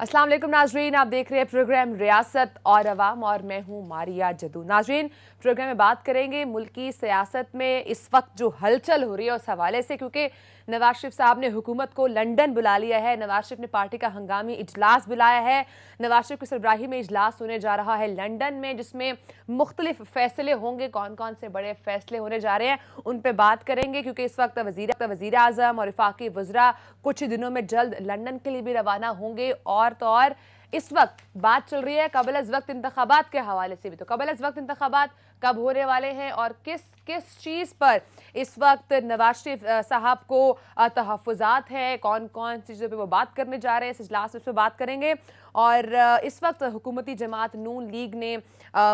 अस्सलाम वालेकुम नाजरीन, आप देख रहे हैं प्रोग्राम रियासत और अवाम और मैं हूं मारिया जदू। नाजरीन, प्रोग्राम में बात करेंगे मुल्क की सियासत में इस वक्त जो हलचल हो रही है उस हवाले से, क्योंकि नवाज शरीफ साहब ने हुकूमत को लंदन बुला लिया है। नवाज शरीफ ने पार्टी का हंगामी इजलास बुलाया है। नवाज शरीफ की सरबराही में इजलास होने जा रहा है लंदन में, जिसमें मुख्तलिफ फैसले होंगे। कौन कौन से बड़े फैसले होने जा रहे हैं उन पर बात करेंगे, क्योंकि इस वक्त वजीर आजम और वफाकी वज़रा कुछ दिनों में जल्द लंदन के लिए भी रवाना होंगे। और तो और इस वक्त बात चल रही है कबल अज़ वक्त इंतखाबात के हवाले से भी। तो कबल अज़ वक्त इंतखाबात कब होने वाले हैं और किस किस चीज़ पर इस वक्त नवाज शरीफ साहब को तहफ़्फ़ुज़ात हैं, कौन कौन सी चीज़ों पे वो बात करने जा रहे हैं, इस इजलास में उस पर बात करेंगे। और इस वक्त हुकूमती जमात नून लीग ने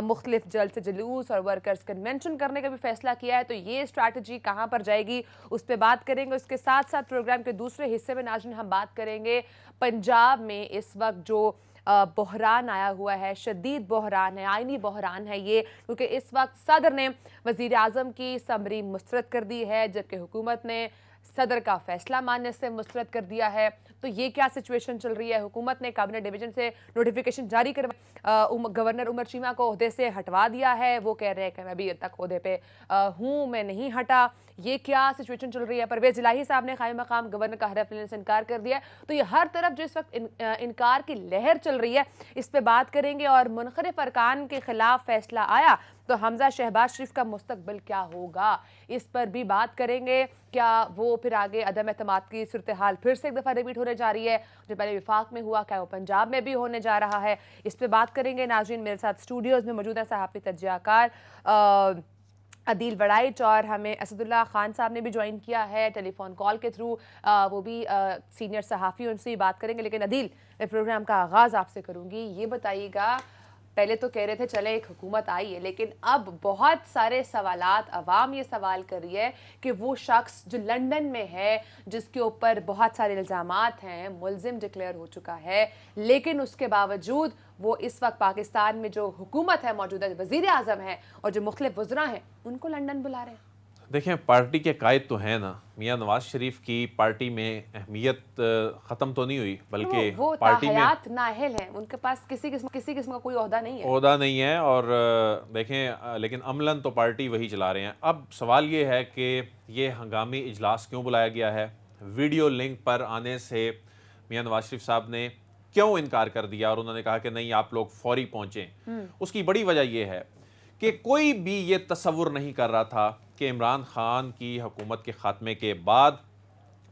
मुख्तलिफ जल्द से जुलूस और वर्कर्स कन्वेंशन करने का भी फैसला किया है। तो ये स्ट्रैटेजी कहाँ पर जाएगी उस पर बात करेंगे। उसके साथ साथ प्रोग्राम के दूसरे हिस्से में नाज़रीन हम बात करेंगे पंजाब में इस वक्त जो बहरान आया हुआ है, शदीद बहरान है, आइनी बहरान है ये, क्योंकि इस वक्त सदर ने वज़ीर आज़म की समरी मुस्तरद कर दी है, जबकि हुकूमत ने सदर का फैसला मानने से मुस्तरद कर दिया है। तो ये क्या सिचुएशन चल रही है? हुकूमत ने कैबिनेट डिवीजन से नोटिफिकेशन जारी करवा गवर्नर उमर चीमा को ओहदे से हटवा दिया है। वो कह रहे हैं कि मैं अभी तक ओहदे पे हूँ, मैं नहीं हटा। ये क्या सिचुएशन चल रही है? परवेज इलाही साहब ने कायम मकाम गवर्नर का हरफ लेने से इनकार कर दिया। तो ये हर तरफ जो इस वक्त इनकार की लहर चल रही है, इस पे बात करेंगे। और मुनखरिफ अरकान के खिलाफ फैसला आया तो हमजा शहबाज शरीफ का मुस्तकबिल क्या होगा, इस पर भी बात करेंगे। क्या वो फिर आगे अदम एतमाद की सूरत हाल फिर से एक दफ़ा रिपीट होने जा रही है? जो पहले विफाक में हुआ, क्या वो पंजाब में भी होने जा रहा है? इस पर बात करेंगे। नाज़रीन, मेरे साथ स्टूडियोज़ में मौजूद है सहाफ़ी तजज़ियाकार अदील वड़ाइच, और हमें असदुल्ला खान साहब ने भी ज्वाइन किया है टेलीफोन कॉल के थ्रू। वो भी सीनियर सहाफ़ी, उनसे ही बात करेंगे। लेकिन अदील, मैं प्रोग्राम का आगाज़ आपसे करूँगी। ये बताइएगा, पहले तो कह रहे थे चले एक हुकूमत आई है, लेकिन अब बहुत सारे सवालात, अवाम ये सवाल कर रही है कि वो शख्स जो लंदन में है, जिसके ऊपर बहुत सारे इल्ज़ामात हैं, मुल्ज़िम डिक्लेयर हो चुका है, लेकिन उसके बावजूद वो इस वक्त पाकिस्तान में जो हुकूमत है, मौजूदा वज़ीर आज़म है और जो मुख्तलिफ वज़रा हैं, उनको लंदन बुला रहे हैं। देखें, पार्टी के कायद तो हैं ना, मियां नवाज शरीफ की पार्टी में अहमियत ख़त्म तो नहीं हुई, बल्कि वो पार्टी में नाअहल हैं, उनके पास किसी किस्म का कोई ओहदा नहीं है। ओहदा नहीं है। और देखें, लेकिन अमलन तो पार्टी वही चला रहे हैं। अब सवाल ये है कि ये हंगामी इजलास क्यों बुलाया गया है? वीडियो लिंक पर आने से मियां नवाज शरीफ साहब ने क्यों इनकार कर दिया और उन्होंने कहा कि नहीं, आप लोग फौरी पहुँचें? उसकी बड़ी वजह यह है कि कोई भी ये तसव्वुर नहीं कर रहा था कि इमरान खान की हुकूमत के ख़ात्मे के बाद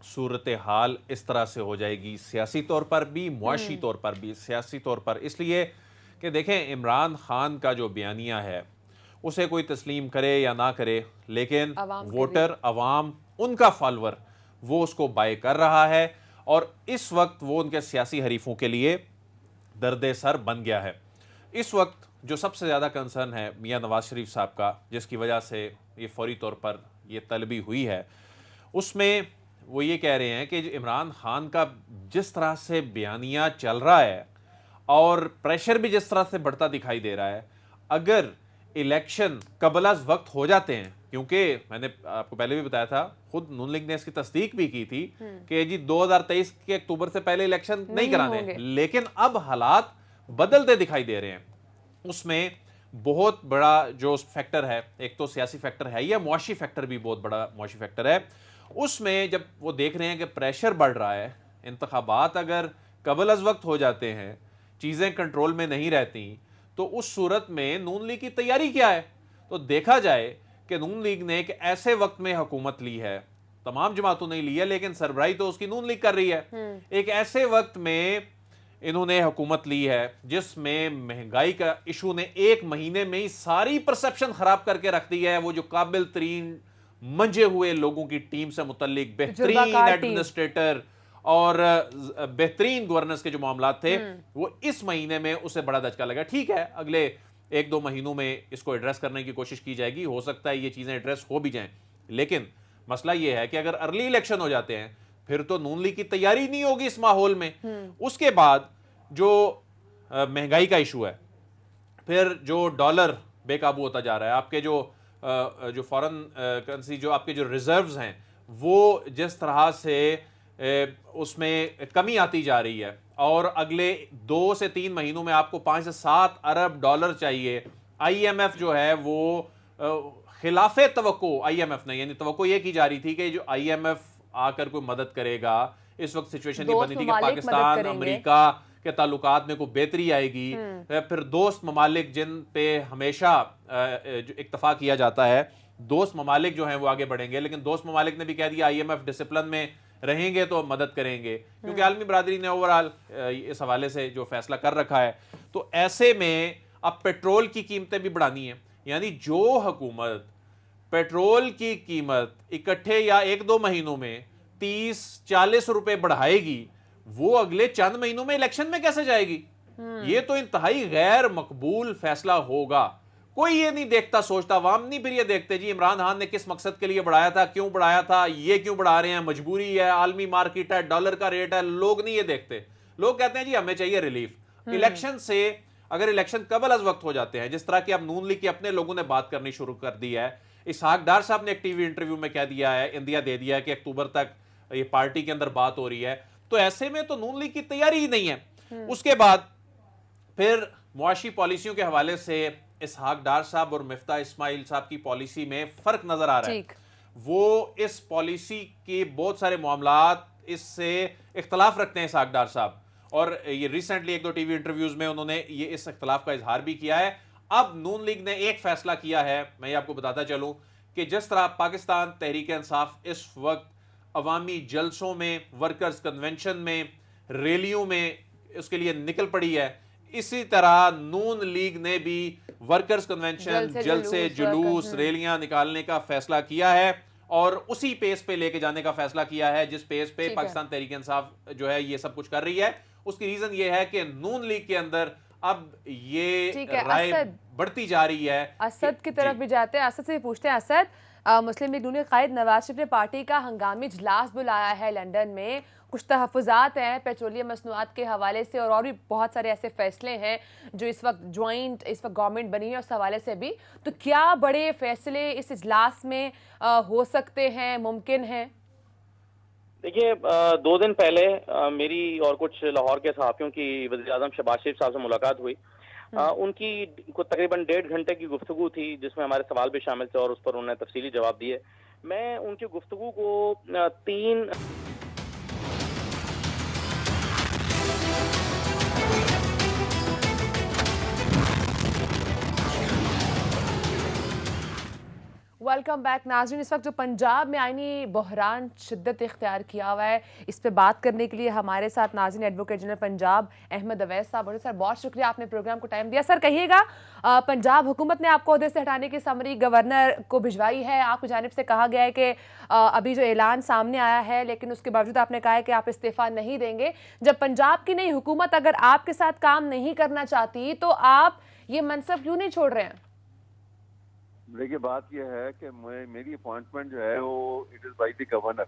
सूरत हाल इस तरह से हो जाएगी, सियासी तौर पर भी, मुआशी तौर पर भी। सियासी तौर पर इसलिए कि देखें, इमरान खान का जो बयानिया है उसे कोई तस्लीम करे या ना करे, लेकिन वोटर, अवाम, उनका फॉलोअर, वो उसको बाय कर रहा है। और इस वक्त वो उनके सियासी हरीफों के लिए दर्द सर बन गया है। इस वक्त जो सबसे ज़्यादा कंसर्न है मियां नवाज शरीफ साहब का, जिसकी वजह से ये फौरी तौर पर ये तलबी हुई है, उसमें वो ये कह रहे हैं कि इमरान खान का जिस तरह से बयानिया चल रहा है और प्रेशर भी जिस तरह से बढ़ता दिखाई दे रहा है, अगर इलेक्शन कबल अज़ वक्त हो जाते हैं, क्योंकि मैंने आपको पहले भी बताया था, खुद नून लीग ने इसकी तस्दीक भी की थी कि जी 2023 के अक्टूबर से पहले इलेक्शन नहीं कराने, लेकिन अब हालात बदलते दिखाई दे रहे हैं। उसमें बहुत बड़ा जो फैक्टर है, एक तो सियासी फैक्टर है, या मुआशी फैक्टर भी बहुत बड़ा मुआशी फैक्टर है। उसमें जब वो देख रहे हैं कि प्रेशर बढ़ रहा है, इंतखाबात अगर कबल अज़ वक्त हो जाते हैं, चीज़ें कंट्रोल में नहीं रहती, तो उस सूरत में नून लीग की तैयारी क्या है? तो देखा जाए कि नून लीग ने एक ऐसे वक्त में हुकूमत ली है, तमाम जमातों ने ली है, लेकिन सरबराही तो उसकी नून लीग कर रही है। एक ऐसे वक्त में इन्होंने हुकूमत ली है जिसमें महंगाई का इशू ने एक महीने में ही सारी परसेप्शन खराब करके रख दी है। वो जो काबिल तरीन मंजे हुए लोगों की टीम से मुतल्लिक बेहतरीन एडमिनिस्ट्रेटर और बेहतरीन गवर्नेंस के जो मामला थे, वो इस महीने में उसे बड़ा धचका लगा। ठीक है, अगले 1-2 महीनों में इसको एड्रेस करने की कोशिश की जाएगी, हो सकता है ये चीजें एड्रेस हो भी जाएं, लेकिन मसला ये है कि अगर अर्ली इलेक्शन हो जाते हैं, फिर तो नून लीग की तैयारी नहीं होगी इस माहौल में। उसके बाद जो महंगाई का इशू है, फिर जो डॉलर बेकाबू होता जा रहा है, आपके जो फॉरेन करेंसी, जो आपके जो रिजर्व्स हैं, वो जिस तरह से उसमें कमी आती जा रही है, और अगले 2 से 3 महीनों में आपको 5 से 7 अरब डॉलर चाहिए। आईएमएफ जो है वो खिलाफे तवक्को, आईएमएफ ने, यानी तवक्को ये की जा रही थी कि जो आईएमएफ आकर कोई मदद करेगा, इस वक्त सिचुएशन ये बनी थी कि पाकिस्तान अमेरिका के ताल्लुकात में कोई बेहतरी आएगी। फिर दोस्त ममालिक जिन पे हमेशा जो इत्तफाक किया जाता है, दोस्त ममालिक जो हैं वो आगे बढ़ेंगे, लेकिन दोस्त ममालिक ने भी कह दिया आईएमएफ डिसिप्लिन में रहेंगे तो मदद करेंगे, क्योंकि आलमी बरादरी ने ओवरऑल इस हवाले से जो फैसला कर रखा है। तो ऐसे में अब पेट्रोल की कीमतें भी बढ़ानी है, यानी जो हुकूमत पेट्रोल की कीमत इकट्ठे या 1-2 महीनों में 30-40 रुपए बढ़ाएगी, वो अगले चंद महीनों में इलेक्शन में कैसे जाएगी? ये तो इंतहाई गैर मकबूल फैसला होगा। कोई ये नहीं देखता, सोचता, अवाम नहीं फिर ये देखते जी इमरान खान ने किस मकसद के लिए बढ़ाया था, क्यों बढ़ाया था, ये क्यों बढ़ा रहे हैं, मजबूरी है, आलमी मार्केट है, डॉलर का रेट है। लोग नहीं ये देखते। लोग कहते हैं जी हमें चाहिए रिलीफ। इलेक्शन से, अगर इलेक्शन कबल अज वक्त हो जाते हैं, जिस तरह की अब नून लीग के अपने लोगों ने बात करनी शुरू कर दी है, इसहाक डार साहब ने एक टीवी इंटरव्यू में कह दिया है, इंदिया दे दिया है कि अक्टूबर तक ये पार्टी के अंदर बात हो रही है। तो ऐसे में तो नून लीग की तैयारी ही नहीं है। उसके बाद फिर मुआशी पॉलिसियों के हवाले से इसहाक डार साहब और मिफ्ता इस्माइल साहब की पॉलिसी में फर्क नजर आ रहा है। वो इस पॉलिसी के बहुत सारे मामलात इससे इख्तलाफ रखते हैं इसहाक डार साहब, और ये रिसेंटली 1-2 टीवी इंटरव्यूज में उन्होंने ये इस इख्तलाफ का इजहार भी किया है। अब नून लीग ने एक फैसला किया है, मैं ये आपको बताता चलूं कि जिस तरह पाकिस्तान तहरीक इंसाफ इस वक्त अवामी जलसों में, वर्कर्स कन्वेंशन में, रैलियों में उसके लिए निकल पड़ी है, इसी तरह नून लीग ने भी वर्कर्स कन्वेंशन, जलसे, जुलूस, रैलियां निकालने का फैसला किया है और उसी पेस पे लेके जाने का फैसला किया है जिस पेस पे पाकिस्तान तहरीक इंसाफ जो है ये सब कुछ कर रही है। उसकी रीजन ये है कि नून लीग के अंदर अब ये राय बढ़ती जा रही है। असद की तरफ भी जाते हैं, असद से पूछते हैं, असद, मुस्लिम लीग नून कायद नवाज शरीफ ने पार्टी का हंगामी इजलास बुलाया है लंदन में, कुछ तहफ़्फ़ुज़ात हैं पेट्रोलियम मसनूआत के हवाले से और भी बहुत सारे ऐसे फैसले हैं जो इस वक्त गवर्नमेंट बनी है, उस हवाले से भी। तो क्या बड़े फैसले इस इजलास में हो सकते हैं, मुमकिन हैं? देखिए, 2 दिन पहले मेरी और कुछ लाहौर के सहाफ़ियों की वज़ीर-ए-आज़म शहबाज शरीफ साहब से मुलाकात हुई। उनकी तकरीबन 1.5 घंटे की गुफ्तगू थी, जिसमें हमारे सवाल भी शामिल थे और उस पर उन्होंने तफसीली जवाब दिए। मैं उनकी गुफ्तगू को 3 वेलकम बैक नाज़रीन। इस वक्त जो पंजाब में आईनी बहरान शिद्दत इख्तियार किया हुआ है, इस पे बात करने के लिए हमारे साथ नाज़रीन एडवोकेट जनरल पंजाब अहमद अवैस साहब। सर बहुत शुक्रिया, आपने प्रोग्राम को टाइम दिया। सर कहिएगा, पंजाब हुकूमत ने आपको ओहदे से हटाने की समरी गवर्नर को भिजवाई है, आपकी जानिब से कहा गया है कि अभी जो ऐलान सामने आया है, लेकिन उसके बावजूद आपने कहा है कि आप इस्तीफ़ा नहीं देंगे। जब पंजाब की नई हुकूमत अगर आपके साथ काम नहीं करना चाहती तो आप ये मनसब क्यों नहीं छोड़ रहे हैं? देखिए, बात यह है कि मेरी अपॉइंटमेंट जो है वो it is by the governor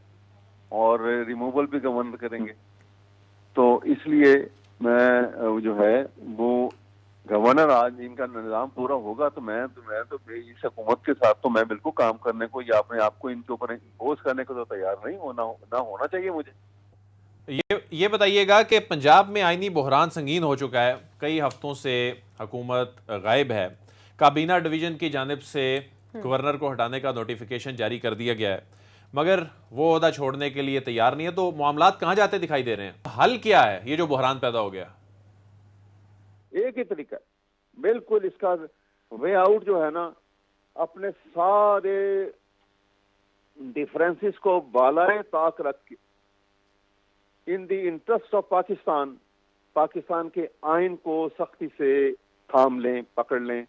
और रिमूवल भी गवर्नर करेंगे। तो इसलिए मैं जो है वो गवर्नर, आज इनका निज़ाम पूरा होगा तो मैं तो इस हुकूमत के साथ तो मैं बिल्कुल काम करने को या अपने आप को इनके ऊपर इम्पोज करने को तो तैयार नहीं होना चाहिए मुझे। ये बताइएगा कि पंजाब में आईनी बहरान संगीन हो चुका है, कई हफ्तों से हुकूमत गायब है, काबीना डिवीजन की जानिब से गवर्नर को हटाने का नोटिफिकेशन जारी कर दिया गया है, मगर वो ओहदा छोड़ने के लिए तैयार नहीं है। तो मामलात कहाँ जाते दिखाई दे रहे हैं? हल क्या है ये जो बहरान पैदा हो गया? एक ही तरीका बिल्कुल, इसका वे आउट जो है ना, अपने सारे डिफरेंसेस को बालाए ताक रख के in the interest of Pakistan के आइन को सख्ती से थाम लें, पकड़ लें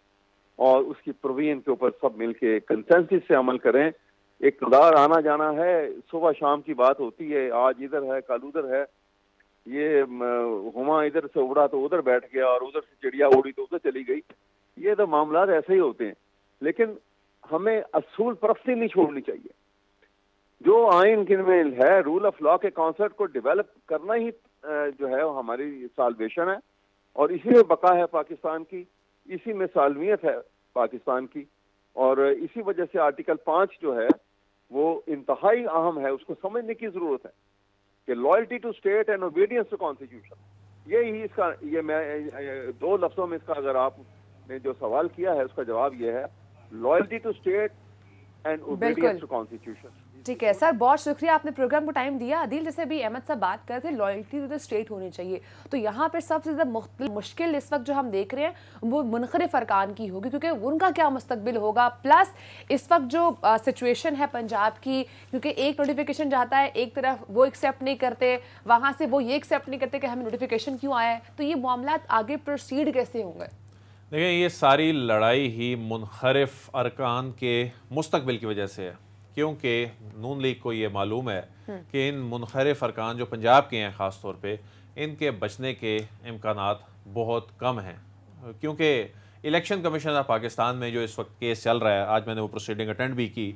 और उसकी प्रोविजन के ऊपर सब मिलके कंसेंसस से अमल करें। इक़्तिदार आना जाना है, सुबह शाम की बात होती है, आज इधर है कल उधर है, ये हुमा इधर से उड़ा तो उधर बैठ गया और उधर से चिड़िया उड़ी तो उधर चली गई। ये तो मामला ऐसे ही होते हैं, लेकिन हमें असूल परस्ती नहीं छोड़नी चाहिए। जो आइन में है, रूल ऑफ लॉ के कॉन्सेप्ट को डेवलप करना ही जो है हमारी साल्वेशन है और इसी में बका है पाकिस्तान की, इसी में सालमियत है पाकिस्तान की। और इसी वजह से आर्टिकल 5 जो है वो इंतहाई अहम है, उसको समझने की जरूरत है कि loyalty to state and obedience to constitution. यही इसका, ये मैं दो लफ्जों में इसका, अगर आपने जो सवाल किया है उसका जवाब ये है, loyalty to state and obedience to constitution. ठीक है सर, बहुत शुक्रिया, आपने प्रोग्राम को टाइम दिया। आदिल, जैसे अभी अहमद साहब बात कर रहे थे लॉयल्टी टू द स्टेट होनी चाहिए, तो यहाँ पर सबसे ज़्यादा मुश्किल इस वक्त जो हम देख रहे हैं वो मुनखरिफ अरकान की होगी, क्योंकि उनका क्या मुस्तकबिल होगा। प्लस इस वक्त जो सिचुएशन है पंजाब की, क्योंकि एक नोटिफिकेशन जाता है, एक तरफ वो एक्सेप्ट नहीं करते, वहाँ से वो ये एक्सेप्ट नहीं करते कि हमें नोटिफिकेशन क्यों आया है, तो ये मामला आगे प्रोसीड कैसे होंगे? देखिए, ये सारी लड़ाई ही मुनहरिफ अरकान के मुस्तकबिल की वजह से है, क्योंकि नून लीग को ये मालूम है कि इन मुनहरिफ अरकान जो पंजाब के हैं ख़ास तौर पे, इनके बचने के इम्कानात बहुत कम हैं, क्योंकि इलेक्शन कमीशन ऑफ पाकिस्तान में जो इस वक्त केस चल रहा है, आज मैंने वो प्रोसीडिंग अटेंड भी की,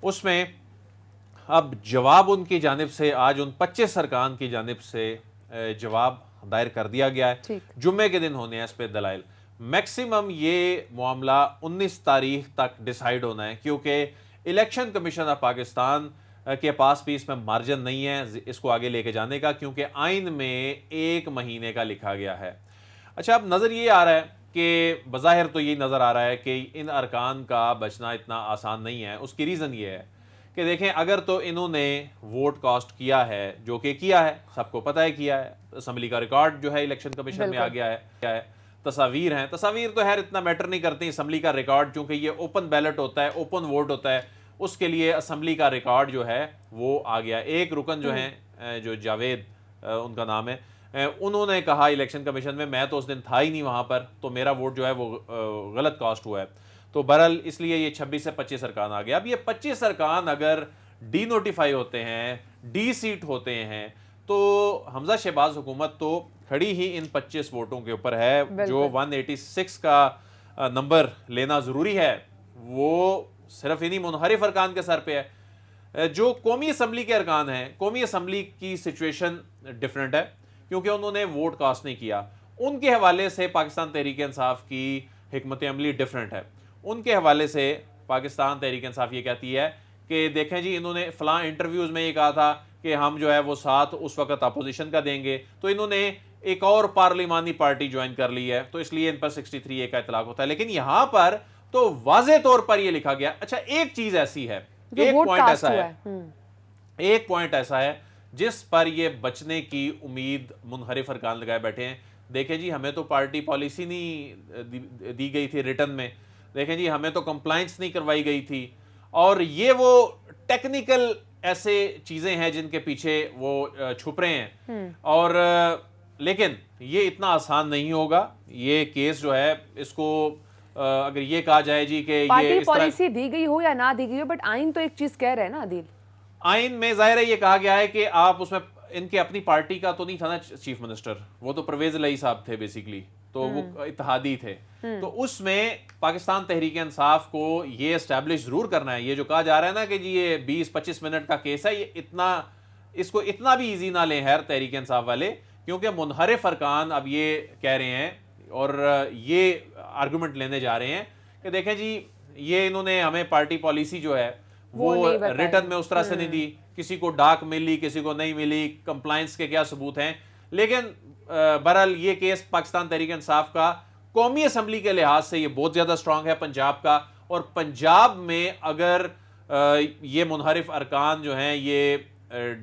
उसमें अब जवाब उनकी जानिब से आज उन 25 अरकान की जानिब से जवाब दायर कर दिया गया है। जुम्मे के दिन होने हैं इस पर दलाइल। मैक्सिमम ये मामला 19 तारीख तक डिसाइड होना है, क्योंकि इलेक्शन कमीशन ऑफ पाकिस्तान के पास भी इसमें मार्जिन नहीं है इसको आगे लेके जाने का, क्योंकि आइन में 1 महीने का लिखा गया है। अच्छा, अब नज़र ये आ रहा है कि बज़ाहिर तो यही नज़र आ रहा है कि इन अरकान का बचना इतना आसान नहीं है। उसकी रीज़न ये है कि देखें, अगर तो इन्होंने वोट कास्ट किया है, जो कि किया है, सबको पता है किया है, असम्बली का रिकॉर्ड जो है इलेक्शन कमीशन में आ गया है, क्या है, तस्वीर हैं, तस्वीर तो खैर इतना मैटर नहीं करती, असम्बली का रिकॉर्ड चूंकि ये ओपन बैलेट होता है, ओपन वोट होता है, उसके लिए असम्बली का रिकॉर्ड जो है वो आ गया। एक रुकन जो हैं, जो जावेद उनका नाम है, उन्होंने कहा इलेक्शन कमीशन में, मैं तो उस दिन था ही नहीं वहाँ पर, तो मेरा वोट जो है वो गलत कास्ट हुआ है। तो बहरहाल इसलिए ये 26 से 25 अरकान आ गया। अब ये 25 अरकान अगर डी नोटिफाई होते हैं, डी सीट होते हैं, तो हमजा शहबाज हुकूमत तो खड़ी ही इन 25 वोटों के ऊपर है। जो 186 का नंबर लेना ज़रूरी है वो सिर्फ इन्हीं मुनहरिफ अरकान के सर पे है। जो कौमी असम्बली के अरकान हैं, कौमी असम्बली की सिचुएशन डिफरेंट है, क्योंकि उन्होंने वोट कास्ट नहीं किया। उनके हवाले से पाकिस्तान तहरीक इंसाफ की हिकमत अमली डिफरेंट है। उनके हवाले से पाकिस्तान तहरीक इंसाफ ये कहती है कि देखें जी, इन्होंने फलां इंटरव्यूज़ में ये कहा था कि हम जो है वो साथ उस वक्त अपोजिशन का देंगे, तो इन्होंने एक और पार्लिमानी पार्टी ज्वाइन कर ली है, तो इसलिए इन पर 63A का इतलाक होता है। लेकिन यहां पर तो वाज़े तौर पर यह लिखा गया। अच्छा, एक चीज ऐसी है, एक पॉइंट ऐसा है जिस पर ये बचने की उम्मीद मुनहरिफ अरकान लगाए बैठे हैं। देखें जी, हमें तो पार्टी पॉलिसी नहीं दी गई थी रिटर्न में, देखें जी, हमें तो कंप्लाइंस नहीं करवाई गई थी, और ये वो टेक्निकल ऐसे चीजें हैं जिनके पीछे वो छुप रहे हैं। और लेकिन ये इतना आसान नहीं होगा। ये केस जो है, इसको अगर ये कहा जाए जी कि ये पॉलिसी दी गई हो या ना दी गई हो, बट आइन तो एक चीज कह रहे हैं ना आदिल। आइन में जाहिर है ये कहा गया है कि आप उसमें, इनके अपनी पार्टी का तो नहीं था ना चीफ मिनिस्टर, वो तो परवेज इलाही साहब थे बेसिकली, तो वो इत्तेहादी थे। तो उसमें पाकिस्तान तहरीक इंसाफ को ये एस्टैब्लिश जरूर करना है। ये जो कहा जा रहा है ना कि जी ये 20-25 मिनट का केस है, ये इसको इतना भी इजी ना लें खैर तहरीक इंसाफ वाले, क्योंकि मुनहरिफ अरकान अब ये कह रहे हैं और ये आर्गूमेंट लेने जा रहे हैं कि देखें जी, ये इन्होंने हमें पार्टी पॉलिसी जो है वो रिटर्न में उस तरह से नहीं दी, किसी को डाक मिली, किसी को नहीं मिली, कंप्लायंस के क्या सबूत हैं। लेकिन बहरहाल ये केस पाकिस्तान तहरीक इंसाफ का कौमी असम्बली के लिहाज से ये बहुत ज्यादा स्ट्रांग है पंजाब का, और पंजाब में अगर ये मुनहरिफ अरकान जो हैं ये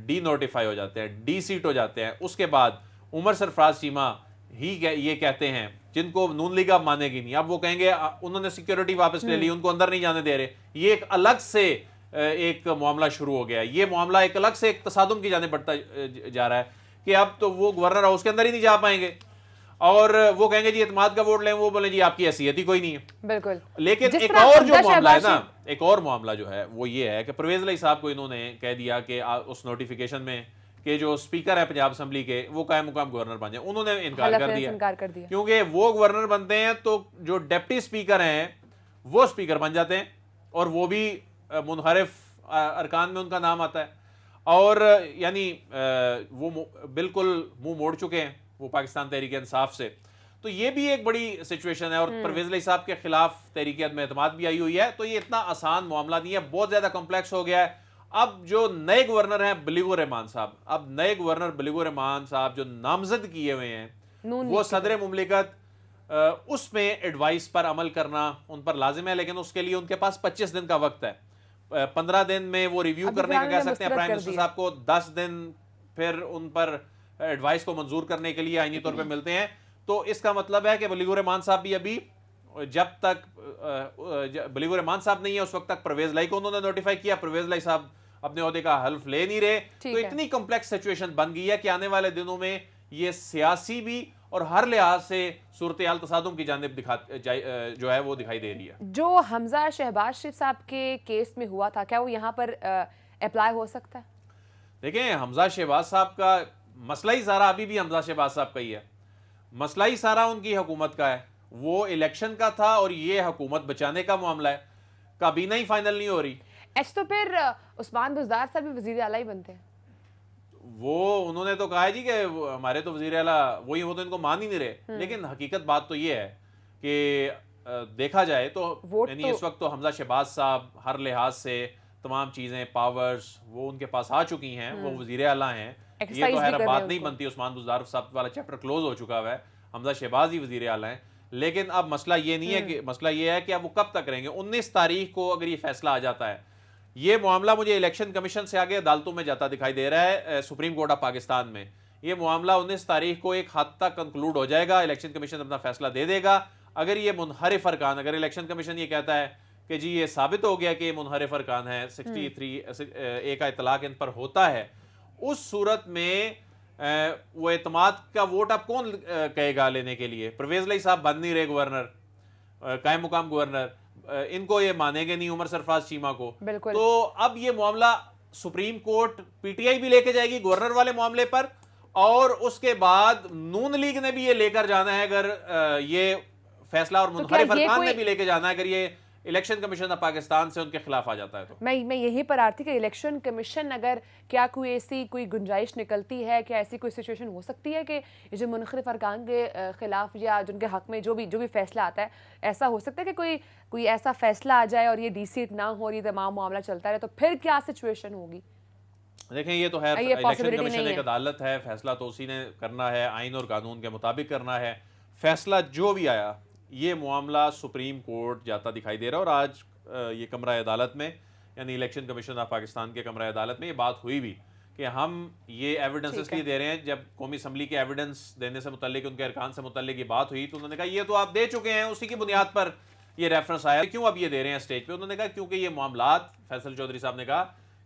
डी नोटिफाई हो जाते हैं, डी सीट हो जाते हैं, उसके बाद उमर सरफराज चीमा ही ये कहते हैं, जिनको नून लीग अब मानेगी नहीं। अब वो कहेंगे उन्होंने सिक्योरिटी वापस ले ली, उनको अंदर नहीं जाने दे रहे। ये एक अलग से एक मामला शुरू हो गया है। ये मामला एक अलग से एक तसादुम की जाने बढ़ता जा रहा है कि अब तो वो गवर्नर हाउस के अंदर ही नहीं जा पाएंगे, और वो कहेंगे जी एतमाद का वोट लें, वो बोले जी आपकी हैसियत ही कोई नहीं है। बिल्कुल। लेकिन एक और जो मामला है ना, एक और मामला जो है वो ये है कि परवेज इलाही साहब को इन्होंने कह दिया कि उस नोटिफिकेशन में कि जो स्पीकर है पंजाब असम्बली के वो कायम मुकाम गवर्नर बन जाए, उन्होंने इनकार कर दिया, क्योंकि वो गवर्नर बनते हैं तो जो डिप्टी स्पीकर हैं वो स्पीकर बन जाते हैं, और वो भी मुनहरिफ अरकान में उनका नाम आता है, और यानी वो बिल्कुल मुंह मोड़ चुके हैं वो पाकिस्तान तहरीक इंसाफ से। तो ये भी एक बड़ी सिचुएशन है, और परवेज इलाही साहब के खिलाफ तहरीक एतमाद भी आई हुई है। तो ये इतना आसान मामला नहीं है, बहुत ज्यादा कॉम्प्लेक्स हो गया है। अब जो नए गवर्नर हैं बलीगुर रहमान साहब, अब नए गवर्नर बलीगुर रहमान साहब जो नामजद किए हुए हैं, वो सदर मुमलिकत उसमें एडवाइस पर अमल करना उन पर लाजिम है, लेकिन उसके लिए उनके पास 25 दिन का वक्त है। 15 दिन में वो रिव्यू करने का कह सकते हैं प्राइम मिनिस्टर साहब को, 10 दिन फिर उन पर एडवाइस को मंजूर करने के लिए आईनी तौर पे मिलते हैं। तो इसका मतलब है कि वलीगुर रहमान साहब भी अभी जब तक वलीगुर रहमान साहब नहीं है उस वक्त तक परवेज लाई को उन्होंने नोटिफाई किया, परवेज लाई साहब अपने ओहदे का हल्फ ले नहीं रहे। तो इतनी कॉम्प्लेक्स सिचुएशन बन गई है कि आने वाले दिनों में ये सियासी भी और हर लिहाज से सूरत-ए-हाल तसादुम की जानिब जो है वो दिखाई दे रही है। जो हमजा शहबाज शरीफ साहब के केस में हुआ था, क्या वो यहाँ पर अप्लाई हो सकता है? देखें, हमजा शहबाज साहब का मसला ही सारा अभी भी हमजा शहबाज साहब का ही है, मसला ही सारा उनकी हुकूमत का है। वो इलेक्शन का था और ये हुकूमत बचाने का मामला है, काबीना ही फाइनल नहीं हो रही। तो फिर उस्मान बुज़दार साहब भी वज़ीर आला ही बनते हैं। वो उन्होंने तो कहा है जी कि हमारे तो वज़ीर आला वही, वो तो इनको मान ही नहीं रहे। लेकिन हकीकत बात तो ये है कि देखा जाए तो यानी इस वक्त तो हमजा शहबाज साहब हर लिहाज से तमाम चीज़ें, पावर्स वो उनके पास आ चुकी हैं, वो वज़ीर आला हैं। ये तो है बात नहीं बनती, उस्मान बुज़दार साहब वाला चैप्टर क्लोज हो चुका है, हमजा शहबाज ही वज़ीर आला हैं। लेकिन अब मसला ये नहीं है कि मसला ये है कि अब वो कब तक रहेंगे। 19 तारीख को अगर ये फैसला आ जाता है, ये मामला मुझे इलेक्शन कमीशन से आगे अदालतों में जाता दिखाई दे रहा है, सुप्रीम कोर्ट ऑफ पाकिस्तान में। ये मामला 19 तारीख को एक हद तक कंक्लूड हो जाएगा, इलेक्शन कमीशन अपना फैसला दे देगा। अगर ये मुनहरिफ अरकान, अगर इलेक्शन कमीशन ये कहता है कि जी ये साबित हो गया कि ये मुनहरिफ अरकान है, 63A का इतलाक इन पर होता है, उस सूरत में वो एतमाद का वोट अब कौन कहेगा लेने के लिए? परवेज लाई साहब बन नहीं रहे गवर्नर, कायम मुकाम गवर्नर, इनको ये मानेंगे नहीं उमर सरफराज चीमा को। तो अब ये मामला सुप्रीम कोर्ट पीटीआई भी लेके जाएगी गवर्नर वाले मामले पर, और उसके बाद नून लीग ने भी ये लेकर जाना है अगर ये फैसला, और मुनहरिफ अरकान ने भी लेके जाना है अगर ये इलेक्शन कमीशन ऑफ पाकिस्तान से उनके खिलाफ आ जाता है। तो मैं यही पर आती कि इलेक्शन कमीशन अगर क्या कोई ऐसी कोई गुंजाइश निकलती है, क्या ऐसी कोई सिचुएशन हो सकती है कि जो मुनहरिफ अरकान के खिलाफ या जिनके हक में जो भी फैसला आता है, ऐसा हो सकता है कि कोई ऐसा फैसला आ जाए और ये डीसीट ना हो, ये तमाम मामला चलता रहे, तो फिर क्या सिचुएशन होगी? देखें, ये तो है इलेक्शन कमीशन एक अदालत है, फैसला तो उसी ने करना है, आइन और कानून के मुताबिक करना है। फैसला जो भी आया, ये मामला सुप्रीम कोर्ट जाता दिखाई दे रहा है। और आज ये कमरा अदालत में, यानी इलेक्शन कमीशन ऑफ पाकिस्तान के कमरा अदालत में ये बात हुई भी कि हम ये एविडेंस इसलिए दे रहे हैं। जब कौमी असम्बली के एविडेंस देने से मुतल्लिक, उनके अरकान से मुतल्लिक ये बात हुई, तो उन्होंने कहा ये तो आप दे चुके हैं, उसी की बुनियाद पर ये रेफरेंस आया, क्यों अब ये दे रहे हैं स्टेज पे? उन्होंने कहा क्योंकि ये मामलात, फैसल चौधरी साहब ने कहा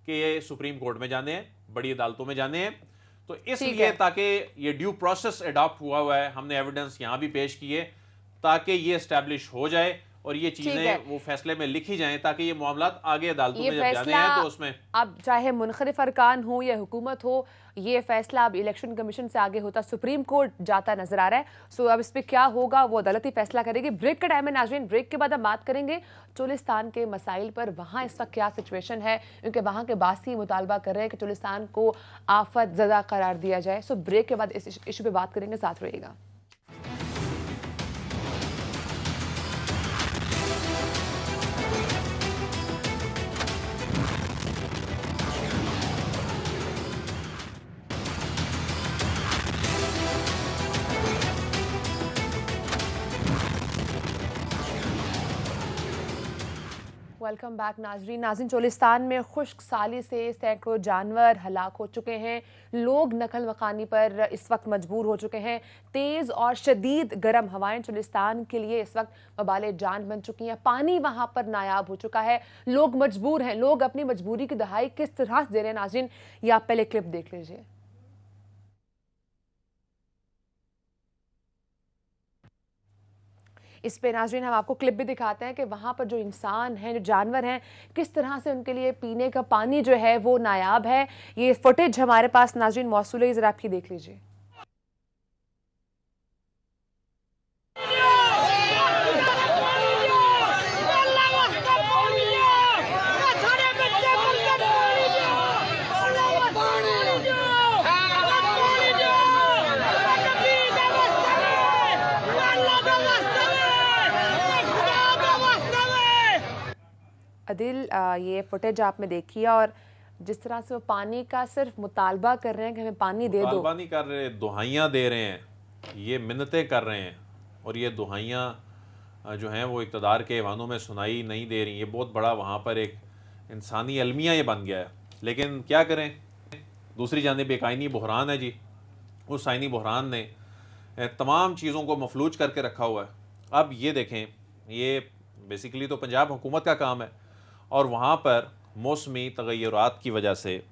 कि ये सुप्रीम कोर्ट में जाने हैं, बड़ी अदालतों में जाने हैं, तो इसलिए ताकि ये ड्यू प्रोसेस अडॉप्ट हुआ है, हमने एविडेंस यहाँ भी पेश किए ताकि ये एस्टैब्लिश हो जाए और ये चीजें वो फैसले में लिखी जाएं, ताकि ये मामलात आगे अदालतों में जब जाने हैं तो उसमें अब चाहे मुनखरिफ अरकान हो या हुकूमत हो, ये फैसला अब इलेक्शन कमीशन से आगे होता सुप्रीम कोर्ट जाता नजर आ रहा है। सो अब इस पे क्या होगा वो अदालत ही फैसला करेगी। ब्रेक का टाइम है नाज़रीन, ब्रेक के बाद हम बात करेंगे चोलिस्तान के मसाइल पर, वहाँ इस वक्त क्या सिचुएशन है, क्योंकि वहाँ के बासी मुतालबा कर रहे हैं कि चोलिस्तान को आफत ज़दा करार दिया जाए। सो ब्रेक के बाद इस इशू पे बात करेंगे, साथ रहिएगा। वेलकम बैक नाज़रीन, चोलिस्तान में खुश्क साली से सैकड़ों जानवर हलाक हो चुके हैं। लोग नकल मकानी पर इस वक्त मजबूर हो चुके हैं। तेज़ और शदीद गर्म हवाएं चोलिस्तान के लिए इस वक्त वबाले जान बन चुकी हैं। पानी वहाँ पर नायाब हो चुका है, लोग मजबूर हैं। लोग अपनी मजबूरी की दहाई किस तरह से दे रहे हैं नाज़रीन, ये आप पहले क्लिप देख लीजिए। इस पे नाज़रीन हम आपको क्लिप भी दिखाते हैं कि वहाँ पर जो इंसान हैं, जो जानवर हैं, किस तरह से उनके लिए पीने का पानी जो है वो नायाब है। ये फुटेज हमारे पास नाज़रीन मौसूल है, ज़रा आप ये देख लीजिए। अदिल, ये फुटेज आपने देखी है और जिस तरह से वो पानी का सिर्फ मुतालबा कर रहे हैं कि हमें पानी दे दो। मुतालबा नहीं कर रहे, दुहाइयां दे रहे हैं ये मिन्नतें कर रहे हैं और ये दुहाइयाँ जो हैं वो इक़्तिदार के ऐवानों में सुनाई नहीं दे रही। ये बहुत बड़ा वहाँ पर एक इंसानी अलमिया ये बन गया है। लेकिन क्या करें, दूसरी जानिब एक आइनी बहरान है जी। उस आइनी बहरान ने तमाम चीज़ों को मफलूज करके रखा हुआ है। अब ये देखें, ये बेसिकली तो पंजाब हुकूमत का काम है और वहाँ पर मौसमी तगय्युरात की वजह से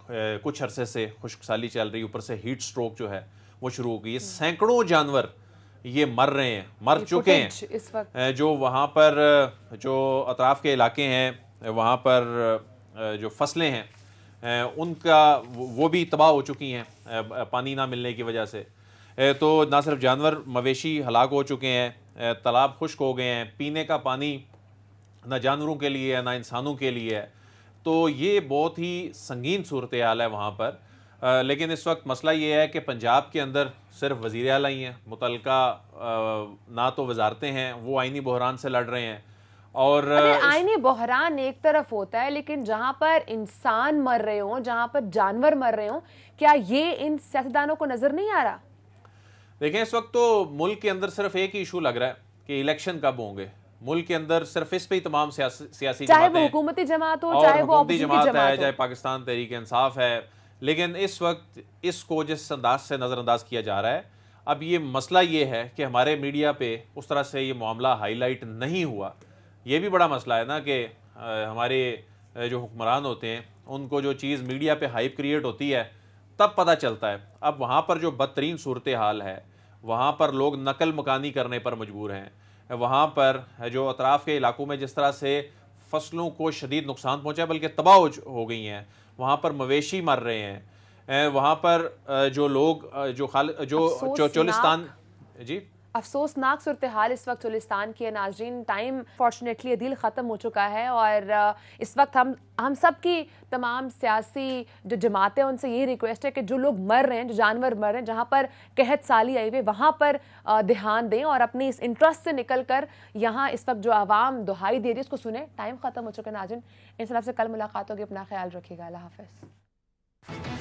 कुछ अरसे से खुश्कसाली चल रही, ऊपर से हीट स्ट्रोक जो है वो शुरू हो गई है। सैकड़ों जानवर ये मर रहे हैं, मर चुके हैं इस वक्त। जो वहाँ पर जो अतराफ़ के इलाके हैं, वहाँ पर जो फसलें हैं उनका वो भी तबाह हो चुकी हैं पानी ना मिलने की वजह से। तो ना सिर्फ जानवर, मवेशी हलाक हो चुके हैं, तालाब खुश्क हो गए हैं, पीने का पानी ना जानवरों के लिए है ना इंसानों के लिए है। तो ये बहुत ही संगीन सूरत हाल है वहाँ पर। लेकिन इस वक्त मसला ये है कि पंजाब के अंदर सिर्फ वज़ीर आला ही हैं, मुतलका ना तो वजारतें हैं, वो आइनी बहरान से लड़ रहे हैं। और आईनी बहरान एक तरफ होता है, लेकिन जहां पर इंसान मर रहे हों, जहां पर जानवर मर रहे हों, क्या ये इन सियासतदानों को नजर नहीं आ रहा? देखें, इस वक्त तो मुल्क के अंदर सिर्फ एक ही इशू लग रहा है कि इलेक्शन कब होंगे। मुल्क के अंदर सिर्फ इस पे ही तमाम सियासी चाहे वो हुकूमती जमात हो, चाहे वो हुकूमती अपोजिशन की जमात है, जमात चाहे हो। पाकिस्तान तहरीक इंसाफ है। लेकिन इस वक्त इसको जिस अंदाज से नज़रअंदाज किया जा रहा है, अब ये मसला ये है कि हमारे मीडिया पे उस तरह से ये मामला हाईलाइट नहीं हुआ। ये भी बड़ा मसला है ना कि हमारे जो हुक्मरान होते हैं उनको जो चीज़ मीडिया पे हाइप क्रिएट होती है तब पता चलता है। अब वहाँ पर जो बदतरीन सूरत हाल है, वहाँ पर लोग नकल मकानी करने पर मजबूर हैं। वहाँ पर जो अतराफ़ के इलाकों में जिस तरह से फसलों को शदीद नुकसान पहुँचा है, बल्कि तबाह हो गई हैं, वहाँ पर मवेशी मर रहे हैं, वहाँ पर जो लोग जो चोलिस्तान जी अफसोसनाक सूरत हाल इस वक्त चोलिस्तान की है। नाजरीन, टाइम फॉर्चुनेटली अदील ख़त्म हो चुका है और इस वक्त हम सब की तमाम सियासी जो जमातें हैं उनसे यही रिक्वेस्ट है कि जो लोग मर रहे हैं, जो जानवर मर रहे हैं, जहाँ पर कहत साली आई हुई, वहाँ पर ध्यान दें और अपनी इस इंटरेस्ट से निकल कर यहाँ इस वक्त जो आवाम दुहाई दे रही है उसको सुने। टाइम ख़त्म हो चुका है नाजरीन। इन सब से कल मुलाकात होगी। अपना ख्याल रखिएगा। अल्लाह हाफ़िज़।